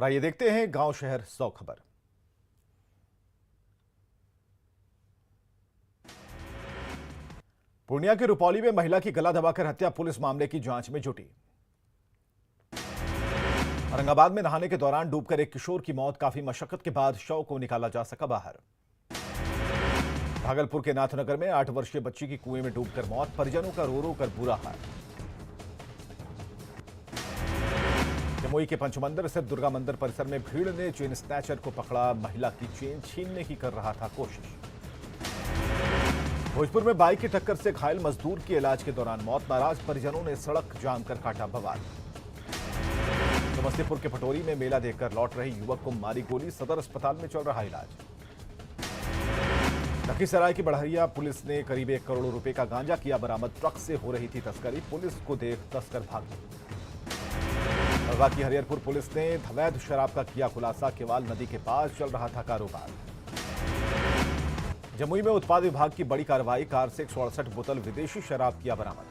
और आइए देखते हैं गांव शहर 100 खबर। पूर्णिया के रुपौली में महिला की गला दबाकर हत्या, पुलिस मामले की जांच में जुटी। औरंगाबाद में नहाने के दौरान डूबकर एक किशोर की मौत, काफी मशक्कत के बाद शव को निकाला जा सका बाहर। भागलपुर के नाथनगर में 8 वर्षीय बच्ची की कुएं में डूबकर मौत, परिजनों का रो रो कर बुरा हाल। जमुई के पंचमंदिर स्थित दुर्गा मंदिर परिसर में भीड़ ने चेन स्नैचर को पकड़ा, महिला की चेन छीनने की कर रहा था कोशिश। भोजपुर में बाइक की टक्कर से घायल मजदूर की इलाज के दौरान मौत, नाराज परिजनों ने सड़क जाम कर काटा बवाल। समस्तीपुर के पटोरी में मेला देखकर लौट रहे युवक को मारी गोली, सदर अस्पताल में चल रहा इलाज। लखीसराय की बड़हरिया पुलिस ने करीब 1 करोड़ रुपए का गांजा किया बरामद, ट्रक से हो रही थी तस्करी, पुलिस को देख तस्कर भागे। बलवा की हरिहरपुर पुलिस ने अवैध शराब का किया खुलासा, केवाल नदी के पास चल रहा था कारोबार। जमुई में उत्पाद विभाग की बड़ी कार्रवाई, कार से 168 बोतल विदेशी शराब किया बरामद।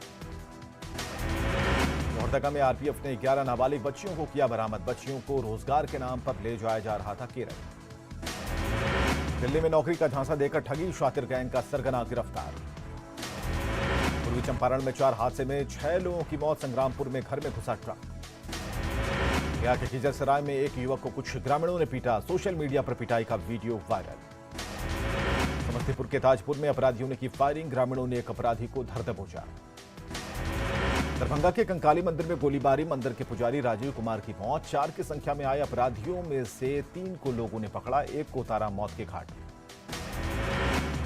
लोहरदगा में आरपीएफ ने 11 नाबालिग बच्चियों को किया बरामद, बच्चियों को रोजगार के नाम पर ले जाया जा रहा था केरल। दिल्ली में नौकरी का झांसा देकर ठगी, शातिर गैंग का सरगना गिरफ्तार। पूर्वी चंपारण में 4 हादसे में 6 लोगों की मौत, संग्रामपुर में घर में घुसा ट्रक। गया के खिजरसराय में एक युवक को कुछ ग्रामीणों ने पीटा, सोशल मीडिया पर पिटाई का वीडियो वायरल। समस्तीपुर के ताजपुर में अपराधियों ने की फायरिंग, ग्रामीणों ने एक अपराधी को धर दबोचा। दरभंगा के कंकाली मंदिर में गोलीबारी, मंदिर के पुजारी राजीव कुमार की मौत, 4 की संख्या में आए अपराधियों में से 3 को लोगों ने पकड़ा, 1 को उतारा मौत के घाट।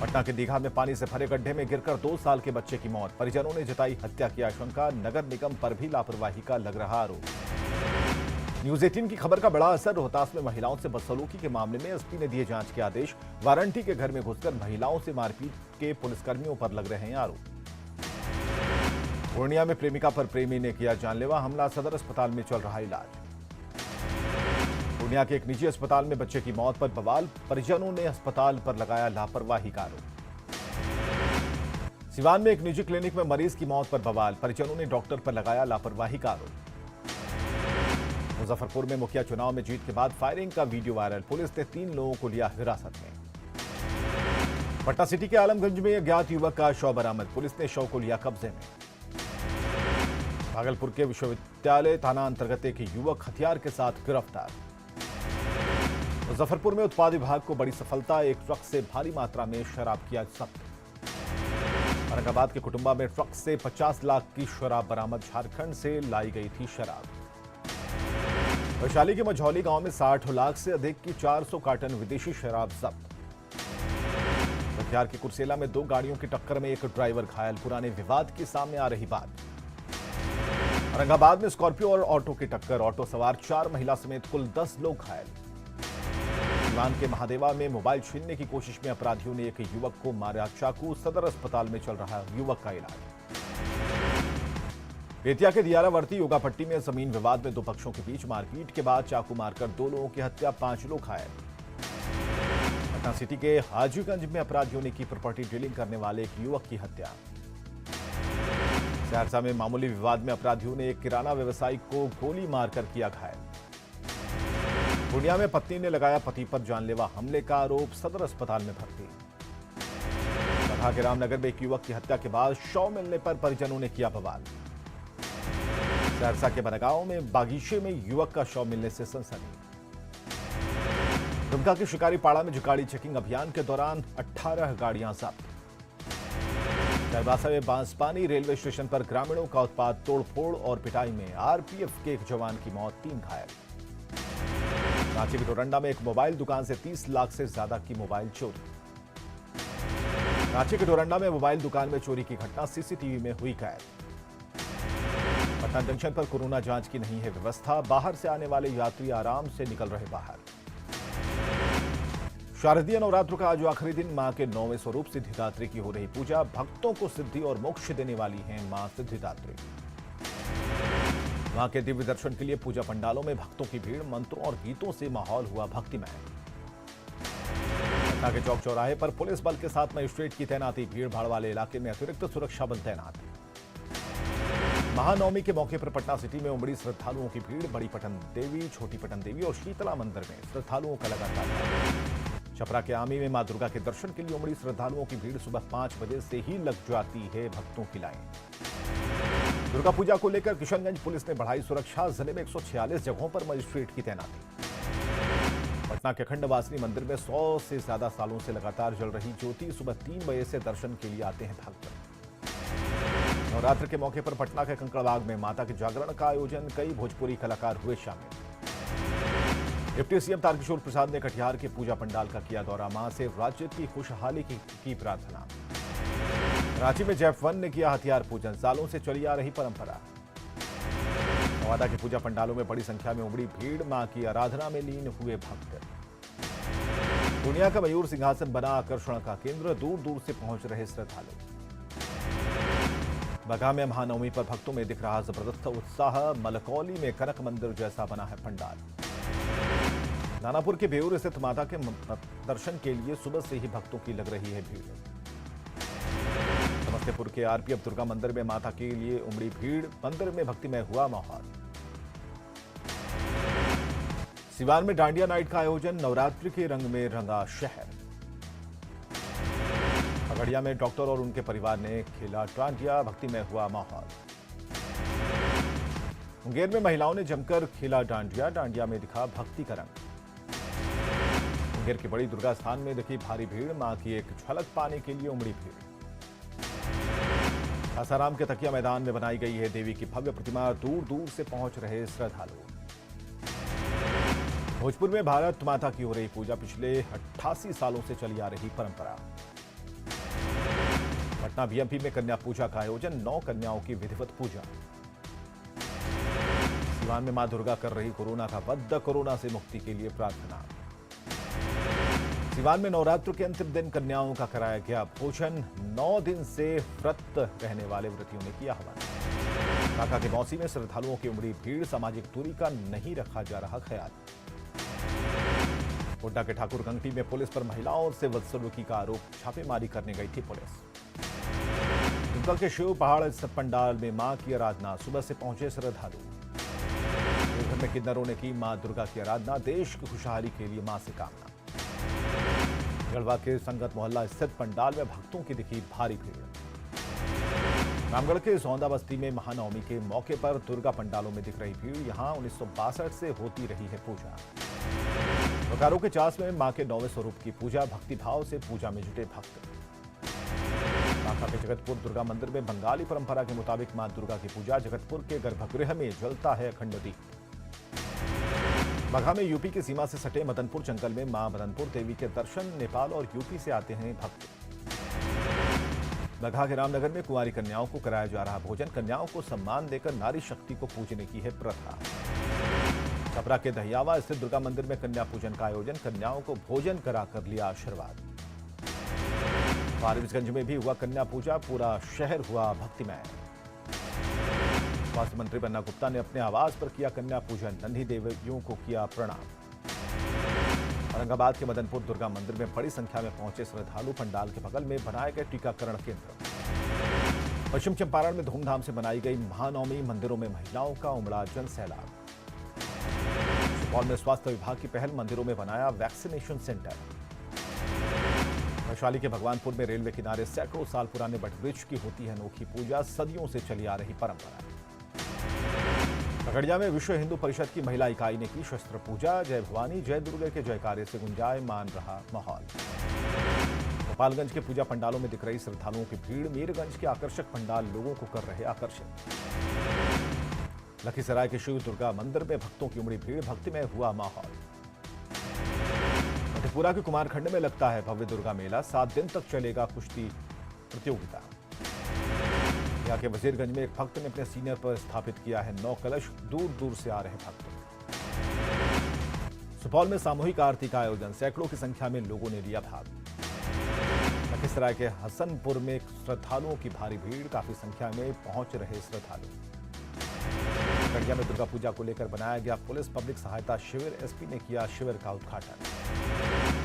पटना के दीघा में पानी से भरे गड्ढे में गिरकर 2 साल के बच्चे की मौत, परिजनों ने जताई हत्या की आशंका, नगर निगम पर भी लापरवाही का लग रहा आरोप। न्यूज 18 की खबर का बड़ा असर, रोहतास में महिलाओं से बदसलूकी के मामले में एसपी ने दिए जांच के आदेश, वारंटी के घर में घुसकर महिलाओं से मारपीट के पुलिसकर्मियों पर लग रहे हैं आरोप। पूर्णिया में प्रेमिका पर प्रेमी ने किया जानलेवा हमला, सदर अस्पताल में चल रहा इलाज। पूर्णिया के एक निजी अस्पताल में बच्चे की मौत पर बवाल, परिजनों ने अस्पताल पर लगाया लापरवाही का आरोप। सिवान में एक निजी क्लिनिक में मरीज की मौत पर बवाल, परिजनों ने डॉक्टर पर लगाया लापरवाही का आरोप। मुजफ्फरपुर में मुखिया चुनाव में जीत के बाद फायरिंग का वीडियो वायरल, पुलिस ने 3 लोगों को लिया हिरासत में। पटना सिटी के आलमगंज में अज्ञात युवक का शव बरामद, पुलिस ने शव को लिया कब्जे में। भागलपुर के विश्वविद्यालय थाना अंतर्गत एक युवक हथियार के साथ गिरफ्तार। मुजफ्फरपुर में उत्पाद विभाग को बड़ी सफलता, एक ट्रक से भारी मात्रा में शराब किया जब्त। औरंगाबाद के कुटुंबा में ट्रक से 50 लाख की शराब बरामद, झारखंड से लाई गई थी शराब। वैशाली के मझौली गांव में 60 लाख से अधिक की 400 कार्टन विदेशी शराब जब्त। कटिहार के कुर्सेला में 2 गाड़ियों की टक्कर में एक ड्राइवर घायल, पुराने विवाद की सामने आ रही बात। औरंगाबाद में स्कॉर्पियो और ऑटो की टक्कर, ऑटो सवार 4 महिला समेत कुल 10 लोग घायल। सिवान के महादेवा में मोबाइल छीनने की कोशिश में अपराधियों ने एक युवक को मारा चाकू, सदर अस्पताल में चल रहा युवक का इलाज। बेतिया के दियारावर्ती योगापट्टी में जमीन विवाद में 2 पक्षों के बीच मारपीट के बाद चाकू मारकर 2 लोगों की हत्या, 5 लोग घायल। पटना सिटी के हाजीगंज में अपराधियों ने की प्रॉपर्टी डीलिंग करने वाले एक युवक की हत्या। सहरसा में मामूली विवाद में अपराधियों ने एक किराना व्यवसायी को गोली मारकर किया घायल। पूर्णिया में पत्नी ने लगाया पति पर जानलेवा हमले का आरोप, सदर अस्पताल में भर्ती। बगहा के रामनगर में एक युवक की हत्या के बाद शव मिलने पर परिजनों ने किया बवाल। सहरसा के बनगांव में बागीचे में युवक का शव मिलने से सनसनी। दुमका के शिकारीपाड़ा में जुगाड़ी चेकिंग अभियान के दौरान 18 गाड़ियां जब्त। चाईबासा में बांसपानी रेलवे स्टेशन पर ग्रामीणों का उत्पाद तोड़फोड़ और पिटाई में आरपीएफ के एक जवान की मौत, 3 घायल। रांची के डोरंडा में एक मोबाइल दुकान से 30 लाख से ज्यादा की मोबाइल चोरी। रांची के डोरंडा में मोबाइल दुकान में चोरी की घटना सीसीटीवी में हुई कैद। पटना जंक्शन पर कोरोना जांच की नहीं है व्यवस्था, बाहर से आने वाले यात्री आराम से निकल रहे बाहर। शारदीय नवरात्र का आज आखिरी दिन, मां के 9वें स्वरूप सिद्धिदात्री की हो रही पूजा, भक्तों को सिद्धि और मोक्ष देने वाली हैं मां सिद्धिदात्री। मां के दिव्य दर्शन के लिए पूजा पंडालों में भक्तों की भीड़, मंत्रों और गीतों से माहौल हुआ भक्तिमय। पटना के चौक चौराहे पर पुलिस बल के साथ मजिस्ट्रेट की तैनाती, भीड़ भाड़ वाले इलाके में अतिरिक्त सुरक्षा बल तैनात। महानवमी के मौके पर पटना सिटी में उमड़ी श्रद्धालुओं की भीड़। बड़ी पटन देवी, छोटी पटन देवी और शीतला मंदिर में श्रद्धालुओं का लगातार। छपरा के आमी में मां दुर्गा के दर्शन के लिए उमड़ी श्रद्धालुओं की भीड़। सुबह 5 बजे से ही लग जाती है भक्तों की लाइन। दुर्गा पूजा को लेकर किशनगंज पुलिस ने बढ़ाई सुरक्षा। जिले में 146 जगहों पर मजिस्ट्रेट की तैनाती। पटना के खंडवासिनी मंदिर में 100 से ज्यादा सालों से लगातार जल रही ज्योति। सुबह 3 बजे से दर्शन के लिए आते हैं भक्त। नवरात्र के मौके पर पटना के कंकड़बाग में माता के जागरण का आयोजन। कई भोजपुरी कलाकार हुए शामिल। डिप्टी सीएम तारकिशोर प्रसाद ने कटिहार के पूजा पंडाल का किया दौरा। मां से राज्य की खुशहाली की प्रार्थना। रांची में जैफ 1 ने किया हथियार पूजन। सालों से चली आ रही परंपरा। नवादा के पूजा पंडालों में बड़ी संख्या में उमड़ी भीड़। मां की आराधना में लीन हुए भक्त। दुनिया का मयूर सिंहासन बना आकर्षण का केंद्र। दूर दूर से पहुंच रहे श्रद्धालु। बगहा में महानवमी पर भक्तों में दिख रहा जबरदस्त उत्साह। मलकौली में कनक मंदिर जैसा बना है पंडाल। दानापुर के बेऊर स्थित माता के दर्शन के लिए सुबह से ही भक्तों की लग रही है भीड़। समस्तीपुर के आरपीएफ दुर्गा मंदिर में माता के लिए उमड़ी भीड़। मंदिर में भक्तिमय हुआ माहौल। सिवान में डांडिया नाइट का आयोजन। नवरात्रि के रंग में रंगा शहर। खगड़िया में डॉक्टर और उनके परिवार ने खेला डांडिया। भक्तिमय हुआ माहौल। मुंगेर में महिलाओं ने जमकर खेला डांडिया। डांडिया में दिखा भक्ति का रंग। मुंगेर की बड़ी दुर्गा स्थान में दिखी भारी भीड़। मां की एक झलक पाने के लिए उमड़ी भीड़। सासाराम के तकिया मैदान में बनाई गई है देवी की भव्य प्रतिमा। दूर दूर से पहुंच रहे श्रद्धालु। भोजपुर में भारत माता की हो रही पूजा। पिछले 88 सालों से चली आ रही परंपरा। पटना बीएमपी में कन्या पूजा का आयोजन। 9 कन्याओं की विधिवत पूजा। सिवान में मां दुर्गा कर रही कोरोना का वध। कोरोना से मुक्ति के लिए प्रार्थना। सिवान में नवरात्र के अंतिम दिन कन्याओं का कराया गया भोजन। 9 दिन से व्रत रहने वाले व्रतियों ने किया हवन। काका के मौसी में श्रद्धालुओं की उमड़ी भीड़। सामाजिक दूरी का नहीं रखा जा रहा ख्याल। गोड्डा के ठाकुर कंगटी में पुलिस पर महिलाओं से बदसलूकी का आरोप। छापेमारी करने गई थी पुलिस। दुमका के शिव पहाड़ स्थित पंडाल में मां की आराधना। सुबह से पहुंचे श्रद्धालु। देवघर में किन्नरों ने की मां दुर्गा की आराधना। देश की खुशहाली के लिए मां से कामना। गढ़वा के संगत मोहल्ला स्थित पंडाल में भक्तों की दिखी भारी भीड़। रामगढ़ के सौंदा बस्ती में महानवमी के मौके पर दुर्गा पंडालों में दिख रही भीड़। यहां 1962 से होती रही है पूजा। बोकारो के चास में मां के 9वें स्वरूप की पूजा। भक्तिभाव से पूजा में जुटे भक्त। बांका के जगतपुर दुर्गा मंदिर में बंगाली परंपरा के मुताबिक मां दुर्गा की पूजा। जगतपुर के गर्भगृह में जलता है अखंड दीप। बगहा में यूपी की सीमा से सटे मदनपुर जंगल में मां मदनपुर देवी के दर्शन। नेपाल और यूपी से आते हैं भक्त। बगहा के रामनगर में कुंवारी कन्याओं को कराया जा रहा भोजन। कन्याओं को सम्मान देकर नारी शक्ति को पूजने की है प्रथा। छपरा के दहियावा स्थित दुर्गा मंदिर में कन्या पूजन का आयोजन। कन्याओं को भोजन कराकर लिया आशीर्वाद। फारबिसगंज में भी हुआ कन्या पूजा। पूरा शहर हुआ भक्तिमय। स्वास्थ्य मंत्री बन्ना गुप्ता ने अपने आवास पर किया कन्या पूजन। नन्ही देवियों को किया प्रणाम। औरंगाबाद के मदनपुर दुर्गा मंदिर में बड़ी संख्या में पहुंचे श्रद्धालु। पंडाल के बगल में बनाए गए टीकाकरण केंद्र। पश्चिम चंपारण में धूमधाम से मनाई गई महानवमी। मंदिरों में महिलाओं का उमड़ा जन सैलाब। सुपौल में स्वास्थ्य विभाग की पहल। मंदिरों में बनाया वैक्सीनेशन सेंटर। वैशाली के भगवानपुर में रेलवे किनारे सैकड़ों साल पुराने बटवृक्ष की होती है अनोखी पूजा। सदियों से चली आ रही परंपरा। खगड़िया में विश्व हिंदू परिषद की महिला इकाई ने की शस्त्र पूजा। जय भवानी जय दुर्गे के जयकारे से गुंजायमान रहा माहौल। गोपालगंज के पूजा पंडालों में दिख रही श्रद्धालुओं की भीड़। मीरगंज के आकर्षक पंडाल लोगों को कर रहे आकर्षित। लखीसराय के शिव दुर्गा मंदिर में भक्तों की उमड़ी भीड़। भक्ति में हुआ माहौल। मधेपुरा के कुमारखंड में लगता है भव्य दुर्गा मेला। 7 दिन तक चलेगा कुश्ती प्रतियोगिता। यहाँ के वजीरगंज में एक भक्त ने अपने सीने पर स्थापित किया है 9 कलश। दूर दूर से आ रहे भक्त। सुपौल में सामूहिक आरती का आयोजन। सैकड़ों की संख्या में लोगों ने लिया भाग। लखीसराय के हसनपुर में श्रद्धालुओं की भारी भीड़। काफी संख्या में पहुंच रहे श्रद्धालु। खगड़िया में दुर्गा पूजा को लेकर बनाया गया पुलिस पब्लिक सहायता शिविर। एसपी ने किया शिविर का उद्घाटन।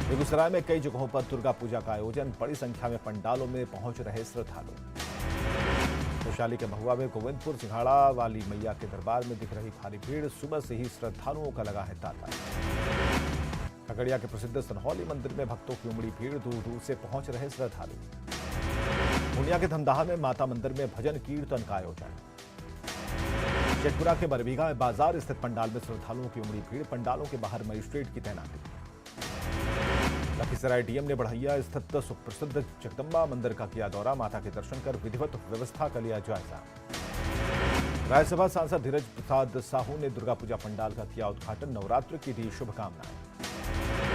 बेगूसराय में कई जगहों पर दुर्गा पूजा का आयोजन। बड़ी संख्या में पंडालों में पहुंच रहे श्रद्धालु। वैशाली के महुआ में गोविंदपुर सिंघाड़ा वाली मैया के दरबार में दिख रही भारी भीड़, सुबह से ही श्रद्धालुओं का लगा है तांता। खगड़िया के प्रसिद्ध सनहौली मंदिर में भक्तों की उमड़ी भीड़, दूर दूर से पहुंच रहे श्रद्धालु। पूर्णिया के धमदाहा में माता मंदिर में भजन कीर्तन का आयोजन। शेखपुरा के बरबीघा बाजार स्थित पंडाल में श्रद्धालुओं की उमड़ी भीड़, पंडालों के बाहर मजिस्ट्रेट की तैनाती। लखीसराय डीएम ने बढ़ैया स्थित सुप्रसिद्ध जगदम्बा मंदिर का किया दौरा, माता के दर्शन कर विधिवत व्यवस्था का लिया जायजा। राज्यसभा सांसद धीरज प्रसाद साहू ने दुर्गा पूजा पंडाल का किया उद्घाटन, नवरात्र की दी शुभकामनाएं।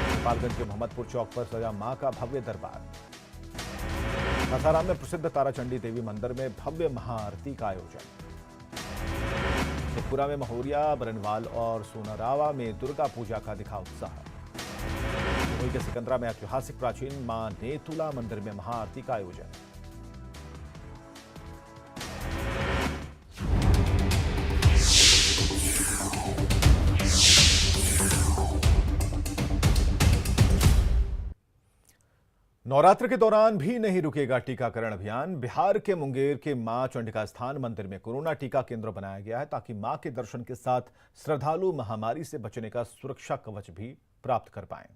गोपालगंज के मोहम्मदपुर चौक पर सजा मां का भव्य दरबार। सासाराम में प्रसिद्ध ताराचंडी देवी मंदिर में भव्य महाआरती का आयोजन। शेखपुरा में महोरिया, बरनवाल और सोनारावा में दुर्गा पूजा का दिखा उत्साह। भोई के सिकंदरा में ऐतिहासिक प्राचीन मां नेतुला मंदिर में महाआरती का आयोजन। नवरात्र के दौरान भी नहीं रुकेगा टीकाकरण अभियान। बिहार के मुंगेर के मां चंडिका स्थान मंदिर में कोरोना टीका केंद्र बनाया गया है, ताकि मां के दर्शन के साथ श्रद्धालु महामारी से बचने का सुरक्षा कवच भी प्राप्त कर पाएं।